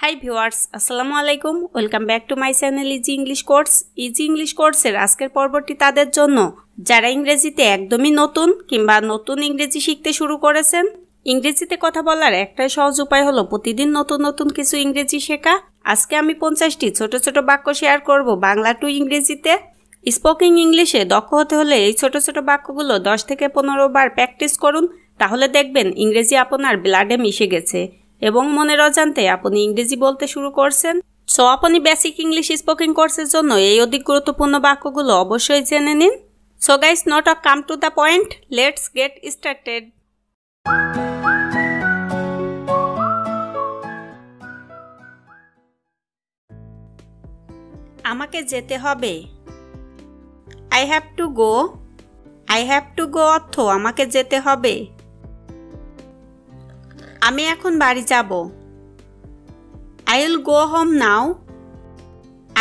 Hi viewers, আসসালামু আলাইকুম। Welcome back to my channel easy English course. Easy English কোর্সের আজকের পর্বটি তাদের জন্য যারা ইংরেজিতে একদমই নতুন কিংবা নতুন ইংরেজি শিখতে শুরু করেছেন। ইংরেজিতে কথা বলার একটাই সহজ উপায় হলো প্রতিদিন নতুন নতুন কিছু ইংরেজি শেখা। আজকে আমি 50টি ছোট ছোট বাক্য শেয়ার করব বাংলা টু ইংরেজিতে। স্পোকিং ইংলিশে দক্ষ হতে হলে এই ছোট ছোট বাক্যগুলো 10 থেকে 15 বার প্র্যাকটিস করুন, তাহলে দেখবেন ইংরেজি আপনার ব্লাডে মিশে গেছে এবং মনের অজান্তে আপনি ইংরেজি বলতে শুরু করছেন। সো আপনি বেসিক ইংলিশ স্পোকিং কোর্সের জন্য এই অধিক গুরুত্বপূর্ণ বাক্যগুলো অবশ্যই জেনে নিন। So guys, not a come to the point, let's get started. আমাকে যেতে হবে। I have to go. I have to go অর্থ আমাকে যেতে হবে। আমি এখন বাড়ি যাব। I will go home now.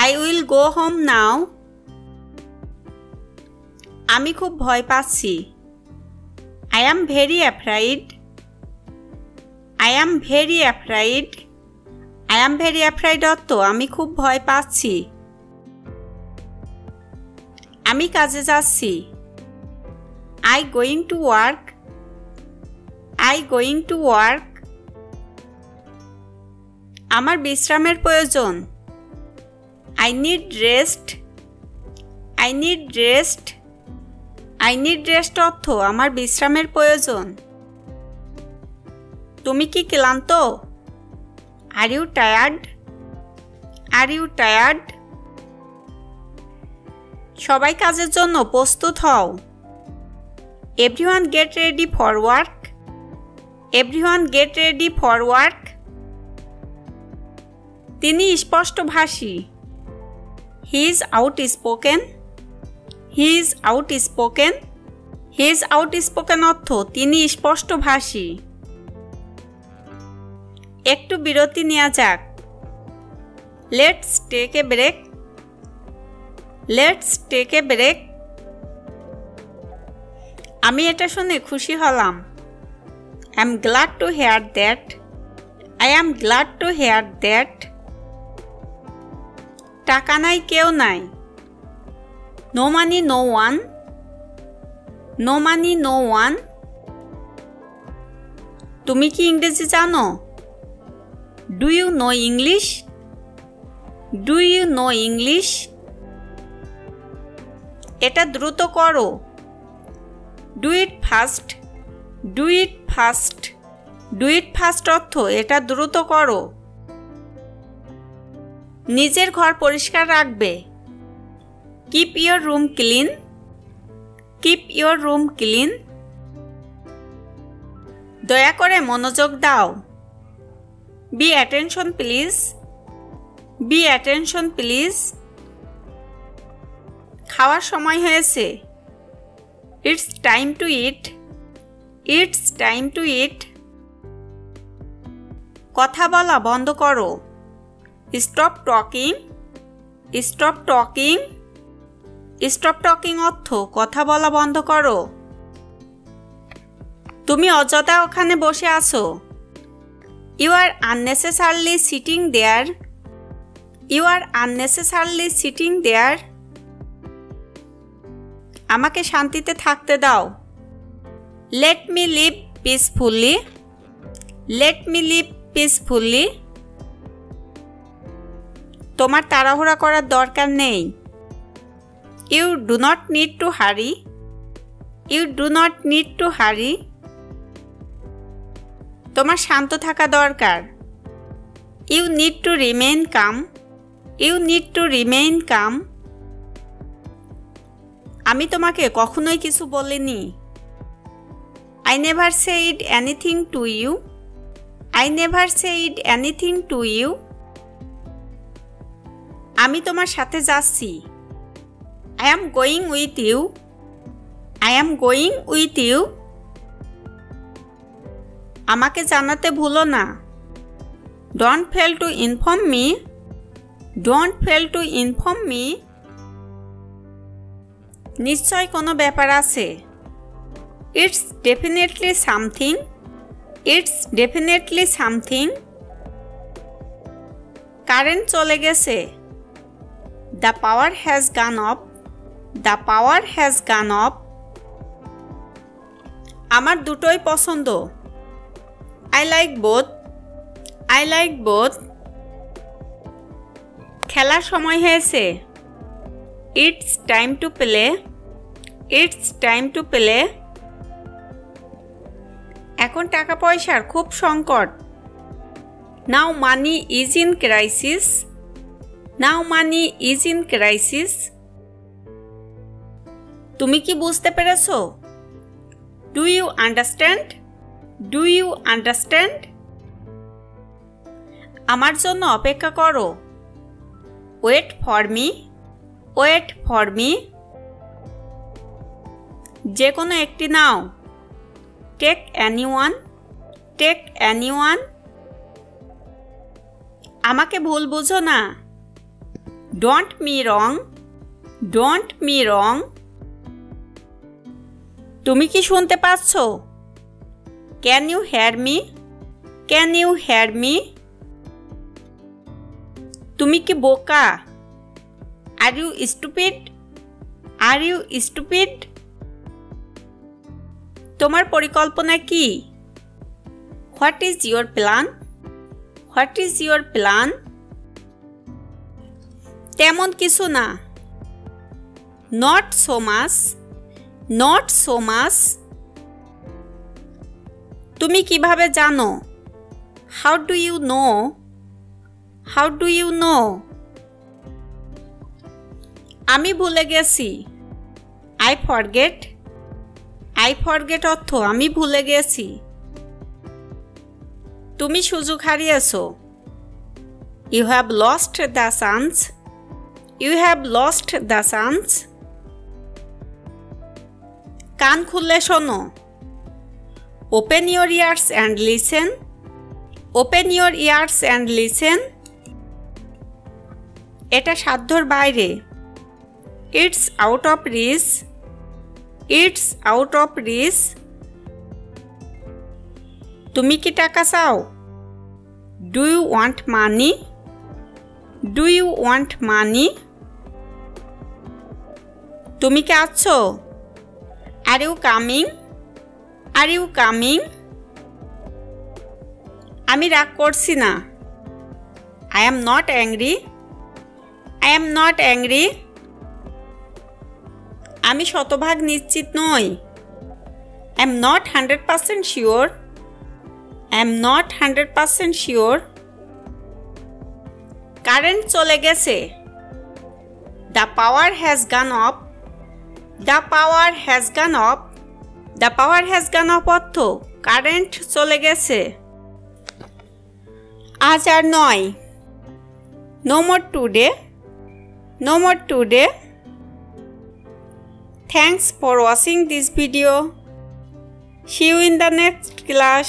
I will go home now. আমি খুব ভয় পাচ্ছি। I am very afraid. I am very afraid. I am very afraid অর্থ আমি খুব ভয় পাচ্ছি। আমি কাজে যাচ্ছি। I going to work. I going to work. আমার বিশ্রামের প্রয়োজন। I need rest. I need rest. I need rest অর্থ আমার বিশ্রামের প্রয়োজন। তুমি কি ক্লান্ত? Are you tired? Are you tired? সবাই কাজের জন্য প্রস্তুত হও। Everyone get ready for work. Everyone get ready for work. তিনি স্পষ্টভাষী। He is outspoken. He is outspoken. He is outspoken অর্থ তিনি স্পষ্টভাষী। একটু বিরতি নেওয়া যাক। Let's take a break. Let's take a break. আমি এটা শুনে খুশি হলাম। I am glad to hear that. I am glad to hear that. টাকা নাই কেউ নাই। No money no one. No money no one. তুমি কি ইংরেজি জানো? Do you know English? Do you know English? এটা দ্রুত করো। Do it fast. Do it fast. Do it fast অর্থ এটা দ্রুত করো। নিজের ঘর পরিষ্কার রাখবে। Keep your room clean. Keep your room clean. দয়া করে মনোযোগ দাও। Be attention please. Be attention please. খাওয়ার সময় হয়েছে। It's time to eat. It's time to eat. কথা বলা বন্ধ করো। Stop talking. Stop talking. Stop talking অর্থ কথা বলা বন্ধ করো। তুমি অযথা ওখানে বসে আছো। You are unnecessarily sitting there. You are unnecessarily sitting there. আমাকে শান্তিতে থাকতে দাও। Let me live peacefully. Let me live peacefully. তোমার তাড়াহুড়া করার দরকার নেই। You do not need to hurry. You do not need to hurry. তোমার শান্ত থাকা দরকার। You need to remain calm. You need to remain calm. আমি তোমাকে কখনোই কিছু বলিনি। I never said anything to you. I never said anything to you. আমি তোমার সাথে যাচ্ছি। I am going with you. I am going with you. আমাকে জানাতে ভুলো না। Don't fail to inform me. Don't fail to inform me. নিশ্চয় কোনো ব্যাপার আছে। It's definitely something. It's definitely something. Current চলে গেছে। The power has gone off. The power has gone off. আমার দুটোই পছন্দ। I like both. I like both. খেলার সময় হয়েছে। It's time to play. It's time to play. এখন টাকা পয়সার খুব সংকট। Now money is in crisis. Now money is in crisis. তুমি কি বুঝতে পেরেছো? Do you understand? Do you understand? আমার জন্য অপেক্ষা করো। Wait for me. Wait for me. যে কোনো একটি নাও। Take anyone. Take anyone. আমাকে ভুল বুঝো না। Don't me wrong. Don't me wrong. তুমি কি শুনতে পাচ্ছ? Can you hear me? Can you hear me? তুমি কি বোকা? Are you stupid? Are you stupid? তোমার পরিকল্পনা কি? What is your plan? What is your plan? তেমন কিছু না। Not so much. Not so much. তুমি কিভাবে জানো? How do you know? How do you know? আমি ভুলে গেছি। I forget. I forget অর্থ আমি ভুলে গেছি। তুমি সুযোগ হারিয়েছো। You have lost the chance. You have lost the chance. কান খুলে শোনো। Open your ears and listen. Open your ears and listen. এটা সাধ্যর বাইরে। It's out of reach. It's out of reach. তুমি কি টাকা চাও? Do you want money? Do you want money? তুমি কি আছো? Are you coming? Are you coming? আমি রাগ করছি না। I am not angry. I am not angry. আমি শতভাগ নিশ্চিত নই। I am not 100% sure. I am not 100% sure. Current চলে গেছে। The power has gone off. The power has gone off. The power has gone off অর্থ current চলে গেছে। আজ আর নয়। No more today. No more today. Thanks for watching this video. See you in the next class.